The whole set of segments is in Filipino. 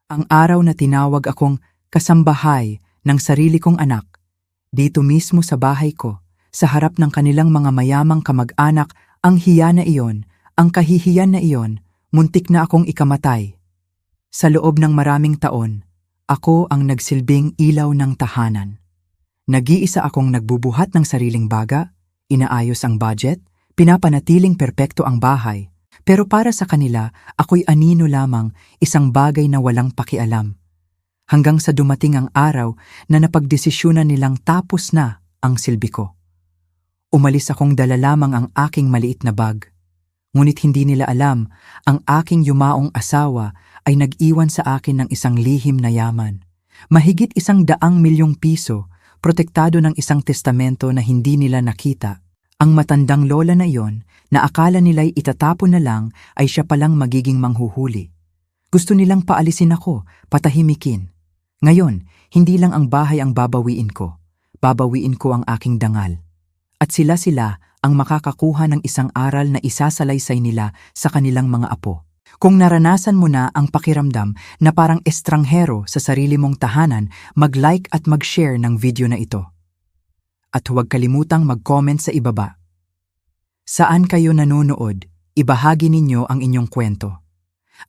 Ang araw na tinawag akong kasambahay ng sarili kong anak, dito mismo sa bahay ko, sa harap ng kanilang mga mayamang kamag-anak, ang hiya na iyon, ang kahihiyan na iyon, muntik na akong ikamatay. Sa loob ng maraming taon, ako ang nagsilbing ilaw ng tahanan. Nag-iisa akong nagbubuhat ng sariling baga, inaayos ang budget, pinapanatiling perpekto ang bahay. Pero para sa kanila, ako'y anino lamang, isang bagay na walang pakialam. Hanggang sa dumating ang araw na napagdesisyunan nilang tapos na ang silbi ko. Umalis akong dala lamang ang aking maliit na bag. Ngunit hindi nila alam, ang aking yumaong asawa ay nag-iwan sa akin ng isang lihim na yaman. Mahigit 100 milyong piso, protektado ng isang testamento na hindi nila nakita. Ang matandang lola na iyon, na akala nila'y itatapon na lang, ay siya palang magiging manghuhuli. Gusto nilang paalisin ako, patahimikin. Ngayon, hindi lang ang bahay ang babawiin ko. Babawiin ko ang aking dangal. At sila ang makakakuha ng isang aral na isasalaysay nila sa kanilang mga apo. Kung naranasan mo na ang pakiramdam na parang estranghero sa sarili mong tahanan, mag-like at mag-share ng video na ito. At huwag kalimutang mag-comment sa ibaba. Saan kayo nanonood? Ibahagi ninyo ang inyong kwento.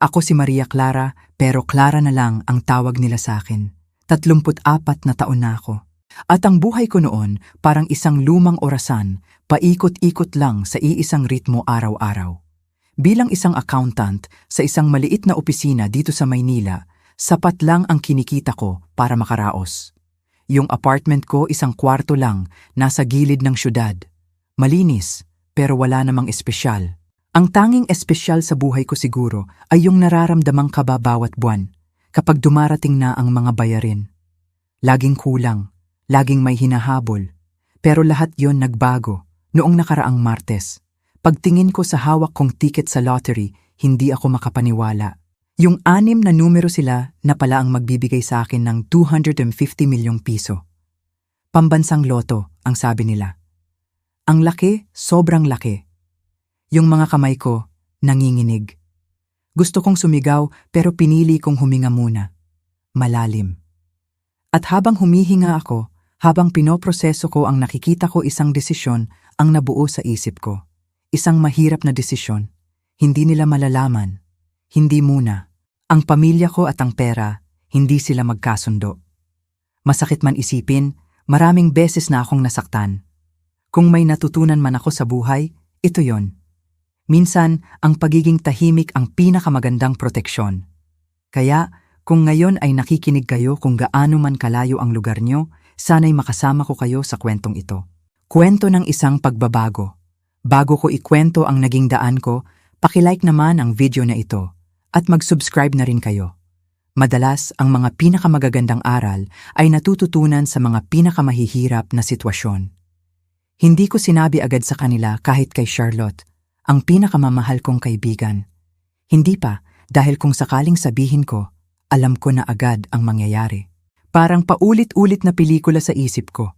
Ako si Maria Clara, pero Clara na lang ang tawag nila sa akin. 34 na taon na ako. At ang buhay ko noon parang isang lumang orasan, paikot-ikot lang sa iisang ritmo araw-araw. Bilang isang accountant sa isang maliit na opisina dito sa Maynila, sapat lang ang kinikita ko para makaraos. Yung apartment ko isang kwarto lang, nasa gilid ng syudad. Malinis, pero wala namang espesyal. Ang tanging espesyal sa buhay ko siguro ay yung nararamdamang kaba bawat buwan, kapag dumarating na ang mga bayarin. Laging kulang, laging may hinahabol. Pero lahat yon nagbago noong nakaraang Martes. Pagtingin ko sa hawak kong ticket sa lottery, hindi ako makapaniwala. Yung 6 na numero sila na pala ang magbibigay sa akin ng 250 milyong piso. Pambansang loto, ang sabi nila. Ang laki, sobrang laki. Yung mga kamay ko, nanginginig. Gusto kong sumigaw pero pinili kong huminga muna. Malalim. At habang humihinga ako, habang pinoproseso ko ang nakikita ko isang desisyon ang nabuo sa isip ko. Isang mahirap na desisyon. Hindi nila malalaman. Hindi muna. Ang pamilya ko at ang pera, hindi sila magkasundo. Masakit man isipin, maraming beses na akong nasaktan. Kung may natutunan man ako sa buhay, ito yon. Minsan, ang pagiging tahimik ang pinakamagandang proteksyon. Kaya, kung ngayon ay nakikinig kayo kung gaano man kalayo ang lugar nyo, sana'y makasama ko kayo sa kwentong ito. Kwento ng isang pagbabago. Bago ko ikwento ang naging daan ko, pakilike naman ang video na ito at mag-subscribe na rin kayo. Madalas, ang mga pinakamagagandang aral ay natututunan sa mga pinakamahihirap na sitwasyon. Hindi ko sinabi agad sa kanila kahit kay Charlotte, ang pinakamamahal kong kaibigan. Hindi pa, dahil kung sakaling sabihin ko, alam ko na agad ang mangyayari. Parang paulit-ulit na pelikula sa isip ko.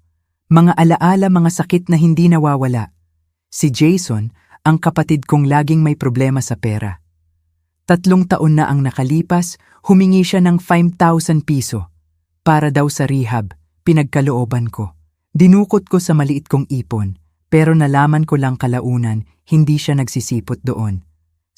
Mga alaala, mga sakit na hindi nawawala. Si Jason, ang kapatid kong laging may problema sa pera. 3 taon na ang nakalipas, humingi siya ng 5,000 piso. Para daw sa rehab, pinagkalooban ko. Dinukot ko sa maliit kong ipon, pero nalaman ko lang kalaunan, hindi siya nagsisipot doon.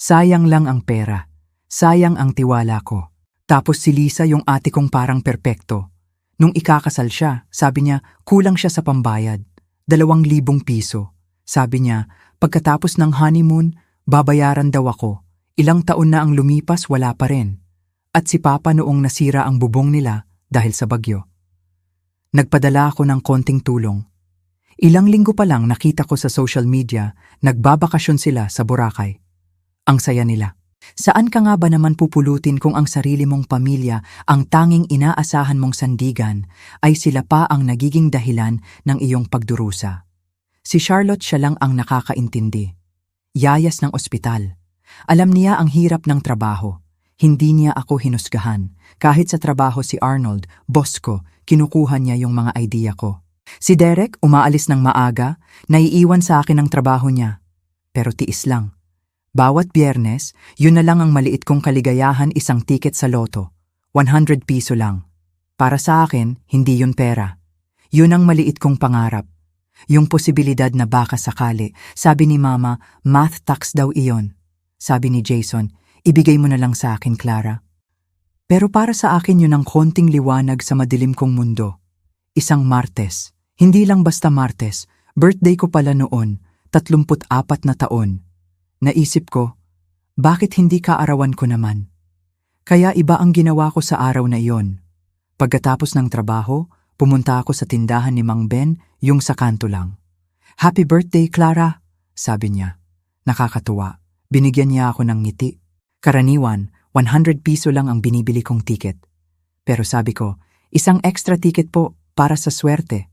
Sayang lang ang pera. Sayang ang tiwala ko. Tapos si Lisa, yung ate kong parang perpekto. Nung ikakasal siya, sabi niya, kulang siya sa pambayad. 2,000 piso. Sabi niya, pagkatapos ng honeymoon, babayaran daw ako. Ilang taon na ang lumipas, wala pa rin. At si Papa noong nasira ang bubong nila dahil sa bagyo. Nagpadala ako ng konting tulong. Ilang linggo pa lang nakita ko sa social media, nagbabakasyon sila sa Boracay. Ang saya nila. Saan ka nga ba naman pupulutin kung ang sarili mong pamilya, ang tanging inaasahan mong sandigan, ay sila pa ang nagiging dahilan ng iyong pagdurusa? Si Charlotte, siya lang ang nakakaintindi. Yayas ng ospital. Alam niya ang hirap ng trabaho. Hindi niya ako hinusgahan. Kahit sa trabaho si Arnold, boss ko, kinukuha niya yung mga idea ko. Si Derek, umaalis ng maaga, naiiwan sa akin ang trabaho niya. Pero tiis lang. Bawat Biyernes, yun na lang ang maliit kong kaligayahan, isang tiket sa loto. 100 piso lang. Para sa akin, hindi yun pera. Yun ang maliit kong pangarap. Yung posibilidad na baka sakali. Sabi ni Mama, math tax daw iyon. Sabi ni Jason, ibigay mo na lang sa akin, Clara. Pero para sa akin yun ang konting liwanag sa madilim kong mundo. Isang Martes. Hindi lang basta Martes. Birthday ko pala noon, 34 na taon. Naisip ko, bakit hindi kaarawan ko naman? Kaya iba ang ginawa ko sa araw na iyon. Pagkatapos ng trabaho, pumunta ako sa tindahan ni Mang Ben, yung sa kanto lang. Happy birthday, Clara, sabi niya. Nakakatuwa. Binigyan niya ako ng ngiti. Karaniwan, 100 piso lang ang binibili kong ticket. Pero sabi ko, isang extra ticket po para sa swerte.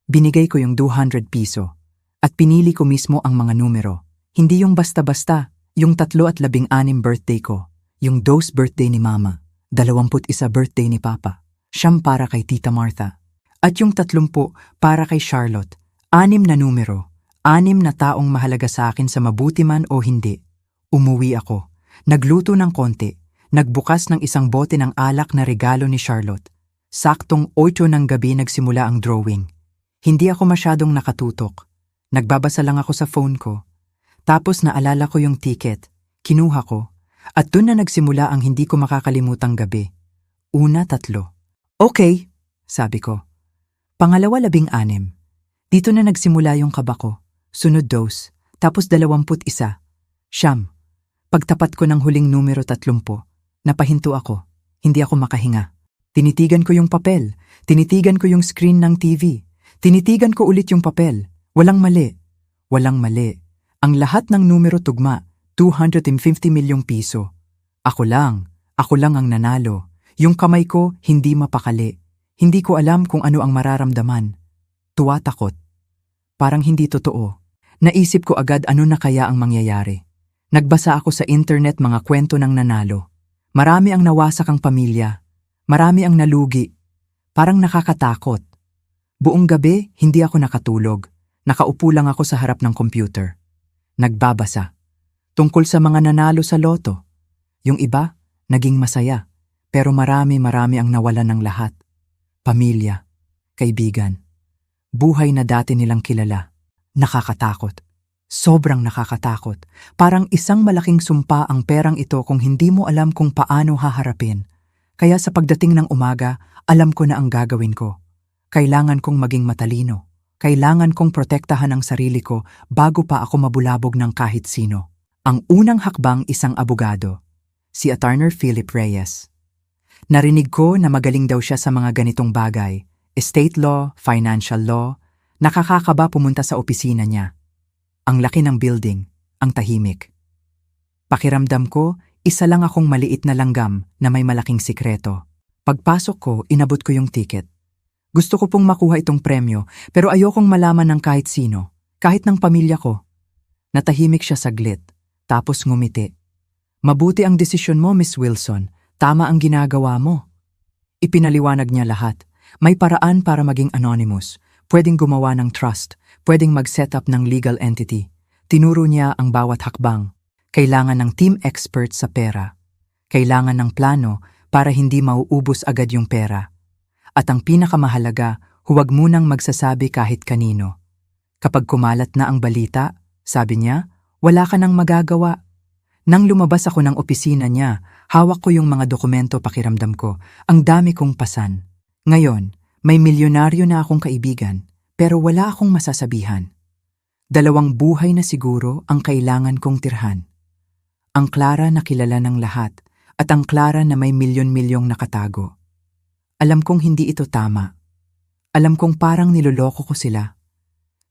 Binigay ko yung 200 piso at pinili ko mismo ang mga numero. Hindi yung basta-basta, yung 3 at 16 birthday ko, yung 2 birthday ni Mama, 21 birthday ni Papa, 9 para kay Tita Martha, at yung 30 para kay Charlotte. 6 na numero, 6 na taong mahalaga sa akin sa mabuti man o hindi. Umuwi ako, nagluto ng konti, nagbukas ng isang bote ng alak na regalo ni Charlotte. Saktong 8 ng gabi nagsimula ang drawing. Hindi ako masyadong nakatutok. Nagbabasa lang ako sa phone ko. Tapos naalala ko yung ticket, kinuha ko, at dun na nagsimula ang hindi ko makakalimutang gabi. Una, 3. Okay, sabi ko. Pangalawa, 16. Dito na nagsimula yung kaba ko. Sunod 2, tapos 21. Siyam. Pagtapat ko ng huling numero 30, napahinto ako. Hindi ako makahinga. Tinitigan ko yung papel, tinitigan ko yung screen ng TV, tinitigan ko ulit yung papel. Walang mali. Walang mali. Ang lahat ng numero tugma, 250 milyong piso. Ako lang ang nanalo. Yung kamay ko hindi mapakali. Hindi ko alam kung ano ang mararamdaman. Tuwa, takot. Parang hindi totoo. Naisip ko agad ano na kaya ang mangyayari. Nagbasa ako sa internet mga kwento ng nanalo. Marami ang nawasak ang pamilya. Marami ang nalugi. Parang nakakatakot. Buong gabi, hindi ako nakatulog. Nakaupo lang ako sa harap ng computer. Nagbabasa. Tungkol sa mga nanalo sa loto. Yung iba, naging masaya. Pero marami ang nawalan ng lahat. Pamilya, kaibigan, buhay na dati nilang kilala. Nakakatakot. Sobrang nakakatakot. Parang isang malaking sumpa ang perang ito kung hindi mo alam kung paano haharapin. Kaya sa pagdating ng umaga, alam ko na ang gagawin ko. Kailangan kong maging matalino. Kailangan kong protektahan ang sarili ko bago pa ako mabulabog ng kahit sino. Ang unang hakbang, isang abogado. Si Attorney Philip Reyes. Narinig ko na magaling daw siya sa mga ganitong bagay. Estate law, financial law. Nakakakaba pumunta sa opisina niya. Ang laki ng building, ang tahimik. Pakiramdam ko, isa lang akong maliit na langgam na may malaking sikreto. Pagpasok ko, inabot ko yung ticket. Gusto ko pong makuha itong premyo, pero ayokong malaman ng kahit sino, kahit ng pamilya ko. Natahimik siya saglit, tapos ngumiti. Mabuti ang desisyon mo, Miss Wilson. Tama ang ginagawa mo. Ipinaliwanag niya lahat. May paraan para maging anonymous. Pwedeng gumawa ng trust. Pwedeng mag-set up ng legal entity. Tinuro niya ang bawat hakbang. Kailangan ng team expert sa pera. Kailangan ng plano para hindi mauubos agad yung pera. At ang pinakamahalaga, huwag munang magsasabi kahit kanino. Kapag kumalat na ang balita, sabi niya, wala ka nang magagawa. Nang lumabas ako ng opisina niya, hawak ko yung mga dokumento, pakiramdam ko. Ang dami kong pasan. Ngayon, may milyonaryo na akong kaibigan, pero wala akong masasabihan. 2 buhay na siguro ang kailangan kong tirhan. Ang Clara na kilala ng lahat at ang Clara na may milyon-milyong nakatago. Alam kong hindi ito tama. Alam kong parang niloloko ko sila.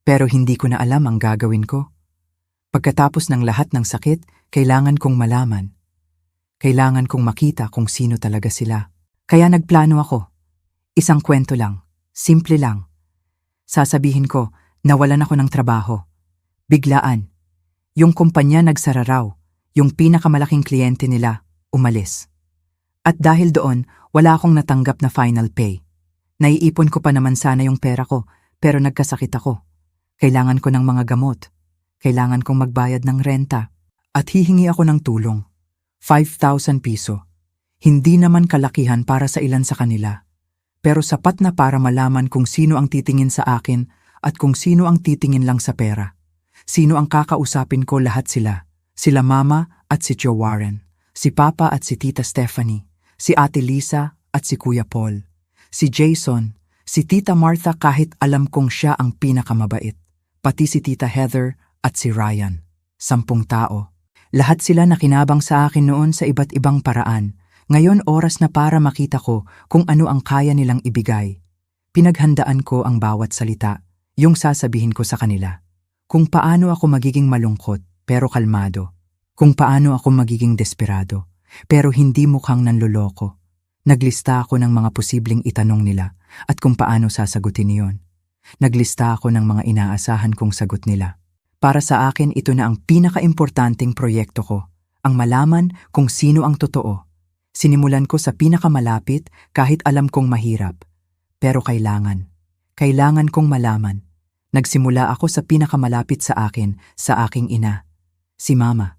Pero hindi ko na alam ang gagawin ko. Pagkatapos ng lahat ng sakit, kailangan kong malaman. Kailangan kong makita kung sino talaga sila. Kaya nagplano ako. Isang kwento lang. Simple lang. Sasabihin ko, nawalan ako ng trabaho. Biglaan. Yung kumpanya nagsara raw. Yung pinakamalaking kliyente nila, umalis. At dahil doon, wala akong natanggap na final pay. Naiipon ko pa naman sana yung pera ko, pero nagkasakit ako. Kailangan ko ng mga gamot. Kailangan kong magbayad ng renta. At hihingi ako ng tulong. 5,000 piso. Hindi naman kalakihan para sa ilan sa kanila, pero sapat na para malaman kung sino ang titingin sa akin at kung sino ang titingin lang sa pera. Sino ang kakausapin ko, lahat sila. Sila Mama at si Joe Warren, si Papa at si Tita Stephanie, si Ate Lisa at si Kuya Paul, si Jason, si Tita Martha kahit alam kong siya ang pinakamabait, pati si Tita Heather at si Ryan. 10 tao. Lahat sila nakinabang sa akin noon sa iba't ibang paraan. Ngayon oras na para makita ko kung ano ang kaya nilang ibigay. Pinaghandaan ko ang bawat salita, yung sasabihin ko sa kanila. Kung paano ako magiging malungkot pero kalmado. Kung paano ako magiging desperado pero hindi mukhang nanloloko. Naglista ako ng mga posibleng itanong nila at kung paano sasagutin niyon. Naglista ako ng mga inaasahan kong sagot nila. Para sa akin ito na ang pinakaimportanteng proyekto ko, ang malaman kung sino ang totoo. Sinimulan ko sa pinakamalapit kahit alam kong mahirap. Pero kailangan kong malaman. Nagsimula ako sa pinakamalapit sa akin, sa aking ina, si Mama.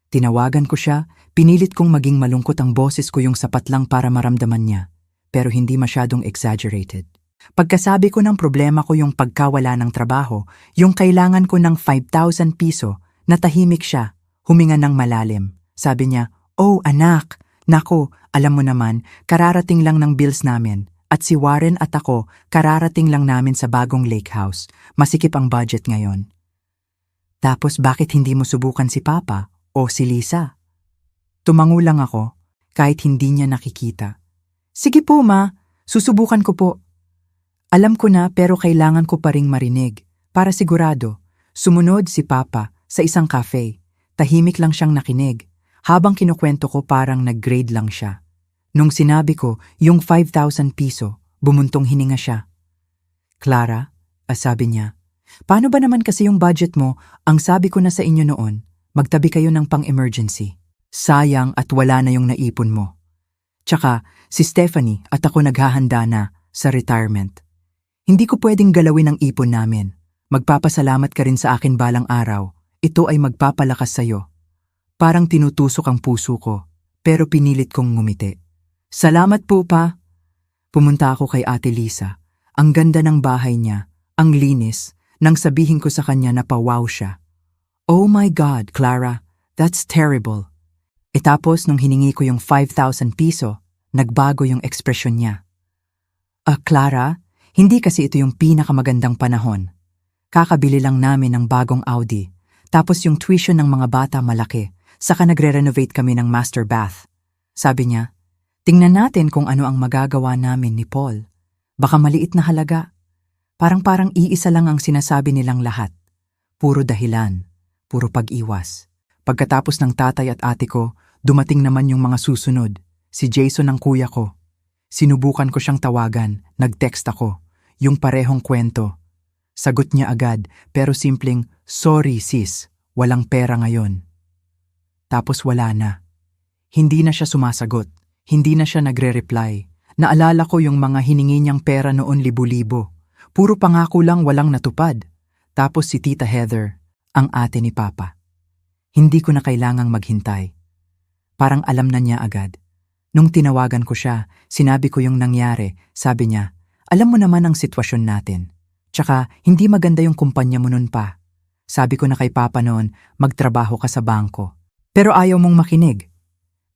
Tinawagan ko siya, pinilit kong maging malungkot ang boses ko yung sapat lang para maramdaman niya, pero hindi masyadong exaggerated. Pagkasabi ko ng problema ko yung pagkawala ng trabaho, yung kailangan ko ng 5,000 piso, natahimik siya, huminga ng malalim. Sabi niya, "Oh anak, nako, alam mo naman, kararating lang ng bills namin. At si Warren at ako, kararating lang namin sa bagong lake house. Masikip ang budget ngayon." Tapos bakit hindi mo subukan si Papa o si Lisa? Tumango lang ako, kahit hindi niya nakikita. "Sige po ma, susubukan ko po." Alam ko na pero kailangan ko pa ring marinig. Para sigurado, sumunod si Papa sa isang cafe. Tahimik lang siyang nakinig. Habang kinukwento ko parang nag-grade lang siya. Nung sinabi ko yung 5,000 piso, bumuntong hininga siya. "Clara," sabi niya, "paano ba naman kasi yung budget mo? Ang sabi ko na sa inyo noon, magtabi kayo ng pang-emergency. Sayang at wala na yung naipon mo. Tsaka si Stephanie at ako naghahanda na sa retirement. Hindi ko pwedeng galawin ang ipon namin. Magpapasalamat ka rin sa akin balang araw. Ito ay magpapalakas sa'yo." Parang tinutusok ang puso ko, pero pinilit kong ngumiti. "Salamat po pa." Pumunta ako kay Ate Lisa. Ang ganda ng bahay niya, ang linis, nang sabihin ko sa kanya na pa-wow siya. "Oh my God, Clara, that's terrible." Tapos nung hiningi ko yung 5,000 piso, nagbago yung ekspresyon niya. Clara, hindi kasi ito yung pinakamagandang panahon. Kakabili lang namin ng bagong Audi, tapos yung tuition ng mga bata malaki, saka nagre-renovate kami ng master bath." Sabi niya, "Tingnan natin kung ano ang magagawa namin ni Paul. Baka maliit na halaga." Parang iisa lang ang sinasabi nilang lahat. Puro dahilan, puro pag-iwas. Pagkatapos ng tatay at ate ko, dumating naman yung mga susunod. Si Jason ang kuya ko. Sinubukan ko siyang tawagan, nag-text ako. Yung parehong kwento. Sagot niya agad, pero simpleng, "Sorry sis, walang pera ngayon." Tapos wala na. Hindi na siya sumasagot. Hindi na siya nagre-reply. Naalala ko yung mga hiningi niyang pera noon libo-libo. Puro pangako lang, walang natupad. Tapos si Tita Heather, ang ate ni Papa. Hindi ko na kailangang maghintay. Parang alam na niya agad. Nung tinawagan ko siya, sinabi ko yung nangyari. Sabi niya, "Alam mo naman ang sitwasyon natin. Tsaka hindi maganda yung kumpanya mo nun pa. Sabi ko na kay Papa noon, magtrabaho ka sa bangko. Pero ayaw mong makinig."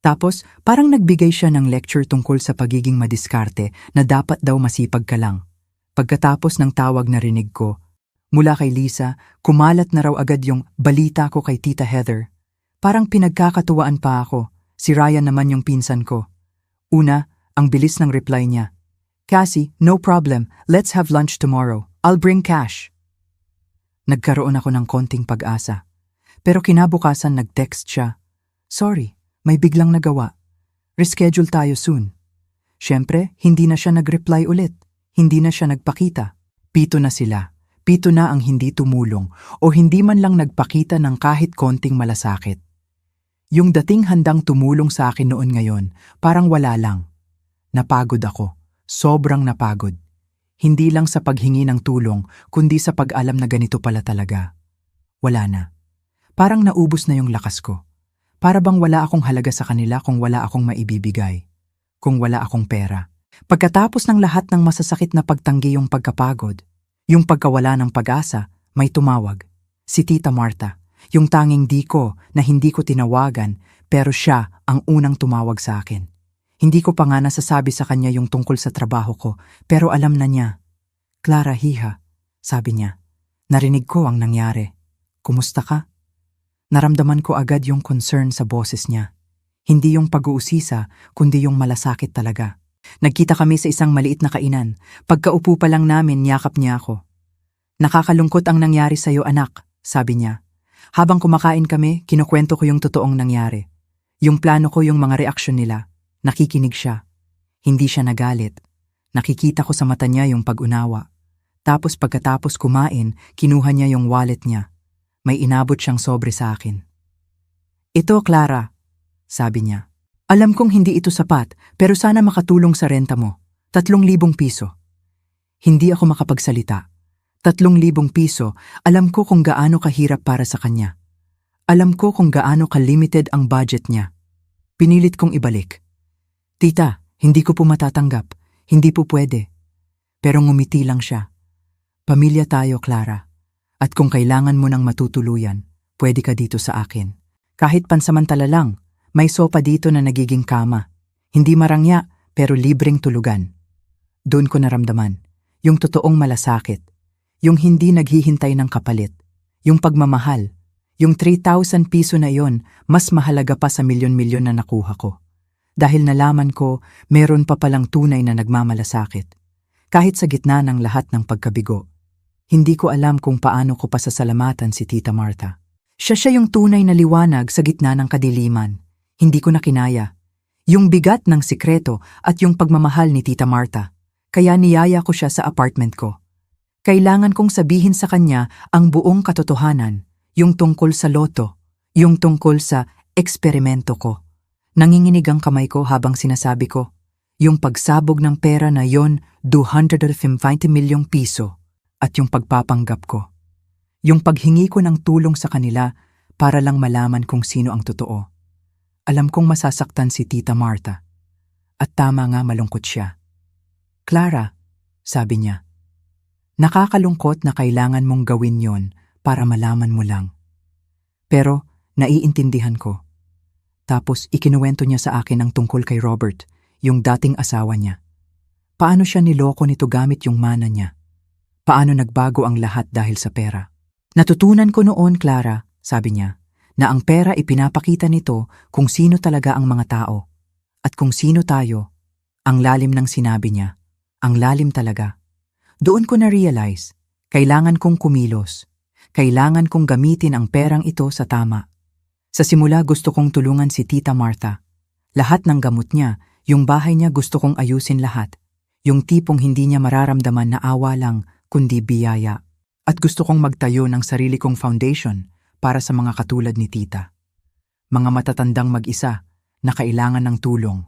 Tapos parang nagbigay siya ng lecture tungkol sa pagiging madiskarte na dapat daw masipag ka lang. Pagkatapos ng tawag na rinig ko, mula kay Lisa, kumalat na raw agad yung balita ko kay Tita Heather. Parang pinagkakatuwaan pa ako. Si Ryan naman yung pinsan ko. Una, ang bilis ng reply niya. "Cassie, no problem. Let's have lunch tomorrow. I'll bring cash." Nagkaroon ako ng konting pag-asa. Pero kinabukasan nag-text siya. "Sorry, may biglang nagawa. Reschedule tayo soon." Siyempre, hindi na siya nag-reply ulit. Hindi na siya nagpakita. 7 na sila. 7 na ang hindi tumulong o hindi man lang nagpakita ng kahit konting malasakit. Yung dating handang tumulong sa akin noon ngayon, parang wala lang. Napagod ako. Sobrang napagod. Hindi lang sa paghingi ng tulong, kundi sa pag-alam na ganito pala talaga. Wala na. Parang naubos na yung lakas ko. Para bang wala akong halaga sa kanila kung wala akong maibibigay. kung wala akong pera. Pagkatapos ng lahat ng masasakit na pagtanggi yung pagkapagod, yung pagkawala ng pag-asa, may tumawag. Si Tita Marta, yung tanging diko na hindi ko tinawagan pero siya ang unang tumawag sa akin. Hindi ko pa nga nasasabi sa kanya yung tungkol sa trabaho ko pero alam na niya. Clara, hiha, sabi niya. Narinig ko ang nangyari. Kumusta ka? Naramdaman ko agad yung concern sa boses niya. Hindi yung pag-uusisa, kundi yung malasakit talaga. Nagkita kami sa isang maliit na kainan. Pagkaupo pa lang namin, yakap niya ako. Nakakalungkot ang nangyari sa'yo, anak, sabi niya. Habang kumakain kami, kinukwento ko yung totoong nangyari. Yung plano ko, yung mga reaksyon nila. Nakikinig siya. Hindi siya nagalit. Nakikita ko sa mata niya yung pag-unawa. Tapos pagkatapos kumain, kinuha niya yung wallet niya. May inabot siyang sobre sa akin. Ito, Clara, sabi niya. Alam kong hindi ito sapat, pero sana makatulong sa renta mo. 3,000 piso. Hindi ako makapagsalita. 3,000 piso, alam ko kung gaano kahirap para sa kanya. Alam ko kung gaano ka-limited ang budget niya. Pinilit kong ibalik. Tita, hindi ko po matatanggap. Hindi po pwede. Pero ngumiti lang siya. Pamilya tayo, Clara. At kung kailangan mo ng matutuluyan, pwede ka dito sa akin. Kahit pansamantala lang, may sopa dito na nagiging kama. Hindi marangya, pero libreng tulugan. Doon ko naramdaman, yung totoong malasakit. Yung hindi naghihintay ng kapalit. Yung pagmamahal. Yung 3,000 piso na yon, mas mahalaga pa sa milyon-milyon na nakuha ko. Dahil nalaman ko, meron pa palang tunay na nagmamalasakit. Kahit sa gitna ng lahat ng pagkabigo. Hindi ko alam kung paano ko pasasalamatan si Tita Marta. Siya yung tunay na liwanag sa gitna ng kadiliman. Hindi ko na kinaya. Yung bigat ng sikreto at yung pagmamahal ni Tita Marta. Kaya niyaya ko siya sa apartment ko. Kailangan kong sabihin sa kanya ang buong katotohanan. Yung tungkol sa loto. Yung tungkol sa eksperimento ko. Nanginginig ang kamay ko habang sinasabi ko. Yung pagsabog ng pera na yon, 250 milyong piso. At yung pagpapanggap ko. Yung paghingi ko ng tulong sa kanila para lang malaman kung sino ang totoo. Alam kong masasaktan si Tita Marta. At tama nga, malungkot siya. Clara, sabi niya. Nakakalungkot na kailangan mong gawin yon para malaman mo lang. Pero naiintindihan ko. Tapos ikinuwento niya sa akin ang tungkol kay Robert, yung dating asawa niya. Paano siya niloko nito gamit yung mana niya? Paano nagbago ang lahat dahil sa pera? Natutunan ko noon, Clara, sabi niya, na ang pera ipinapakita nito kung sino talaga ang mga tao. At kung sino tayo, ang lalim ng sinabi niya, ang lalim talaga. Doon ko na-realize, kailangan kong kumilos. Kailangan kong gamitin ang perang ito sa tama. Sa simula gusto kong tulungan si Tita Marta. Lahat ng gamot niya, yung bahay niya gusto kong ayusin lahat. Yung tipong hindi niya mararamdaman na awa lang, kundi biyaya. At gusto kong magtayo ng sarili kong foundation para sa mga katulad ni Tita. Mga matatandang mag-isa na kailangan ng tulong.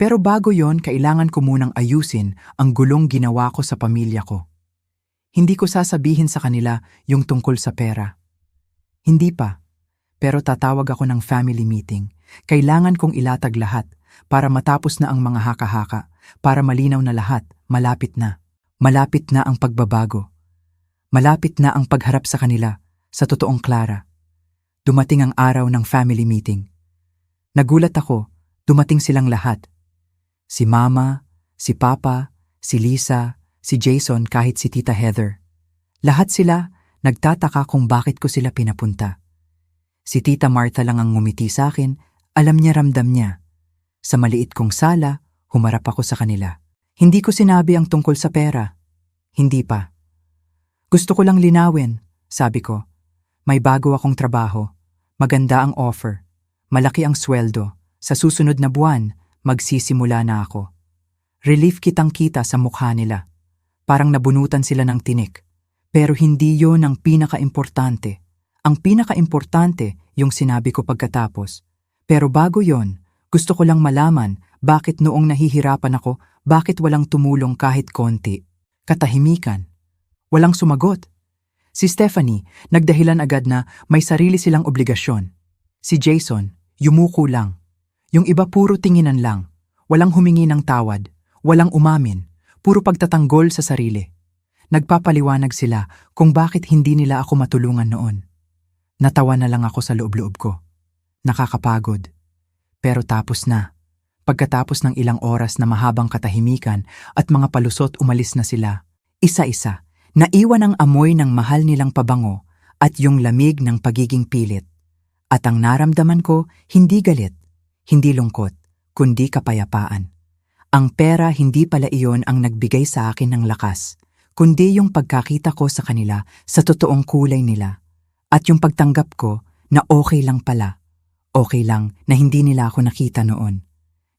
Pero bago yon, kailangan ko munang ayusin ang gulong ginawa ko sa pamilya ko. Hindi ko sasabihin sa kanila yung tungkol sa pera. Hindi pa. Pero tatawag ako ng family meeting. Kailangan kong ilatag lahat para matapos na ang mga haka-haka, para malinaw na lahat, malapit na. Malapit na ang pagbabago. Malapit na ang pagharap sa kanila, sa totoong Clara. Dumating ang araw ng family meeting. Nagulat ako, dumating silang lahat. Si Mama, si Papa, si Lisa, si Jason kahit si Tita Heather. Lahat sila nagtataka kung bakit ko sila pinapunta. Si Tita Marta lang ang ngumiti sa akin, alam niya ramdam niya. Sa maliit kong sala, humarap ako sa kanila. Hindi ko sinabi ang tungkol sa pera. Hindi pa. Gusto ko lang linawin, sabi ko. May bago akong trabaho. Maganda ang offer. Malaki ang sweldo. Sa susunod na buwan, magsisimula na ako. Relief kitang-kita sa mukha nila. Parang nabunutan sila ng tinik. Pero hindi yon ang pinaka-importante. Ang pinaka-importante yung sinabi ko pagkatapos. Pero bago yon, gusto ko lang malaman bakit noong nahihirapan ako, bakit walang tumulong kahit konti. Katahimikan. Walang sumagot. Si Stephanie, nagdahilan agad na may sarili silang obligasyon. Si Jason, yumuko lang. Yung iba puro tinginan lang. Walang humingi ng tawad, walang umamin, puro pagtatanggol sa sarili. Nagpapaliwanag sila kung bakit hindi nila ako matulungan noon. Natawa na lang ako sa loob-loob ko. Nakakapagod. Pero tapos na. Pagkatapos ng ilang oras na mahabang katahimikan at mga palusot umalis na sila, isa-isa, naiwan ang amoy ng mahal nilang pabango at yung lamig ng pagiging pilit. At ang naramdaman ko, hindi galit, hindi lungkot, kundi kapayapaan. Ang pera hindi pala iyon ang nagbigay sa akin ng lakas, kundi yung pagkakita ko sa kanila sa totoong kulay nila. At yung pagtanggap ko na okay lang pala, okay lang na hindi nila ako nakita noon.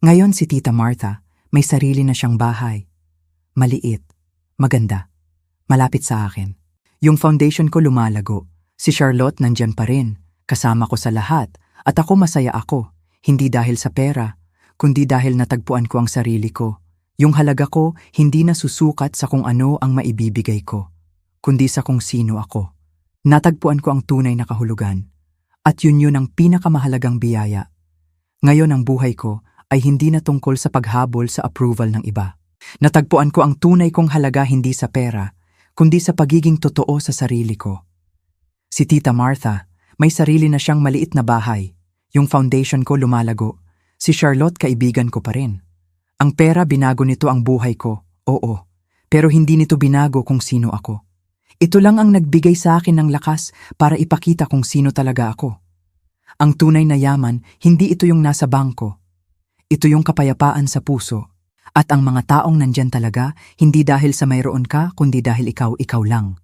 Ngayon si Tita Martha, may sarili na siyang bahay. Maliit, maganda, malapit sa akin. Yung foundation ko lumalago, si Charlotte nandyan pa rin, kasama ko sa lahat, at ako masaya ako, hindi dahil sa pera, kundi dahil natagpuan ko ang sarili ko. Yung halaga ko hindi nasusukat sa kung ano ang maibibigay ko, kundi sa kung sino ako. Natagpuan ko ang tunay na kahulugan, at yun ang pinakamahalagang biyaya. Ngayon ang buhay ko ay hindi na tungkol sa paghabol sa approval ng iba. Natagpuan ko ang tunay kong halaga hindi sa pera, kundi sa pagiging totoo sa sarili ko. Si Tita Martha, may sarili na siyang maliit na bahay. Yung foundation ko lumalago. Si Charlotte kaibigan ko pa rin. Ang pera binago nito ang buhay ko, oo. Pero hindi nito binago kung sino ako. Ito lang ang nagbigay sa akin ng lakas para ipakita kung sino talaga ako. Ang tunay na yaman, hindi ito yung nasa bangko. Ito yung kapayapaan sa puso. At ang mga taong nandyan talaga, hindi dahil sa mayroon ka, kundi dahil ikaw lang.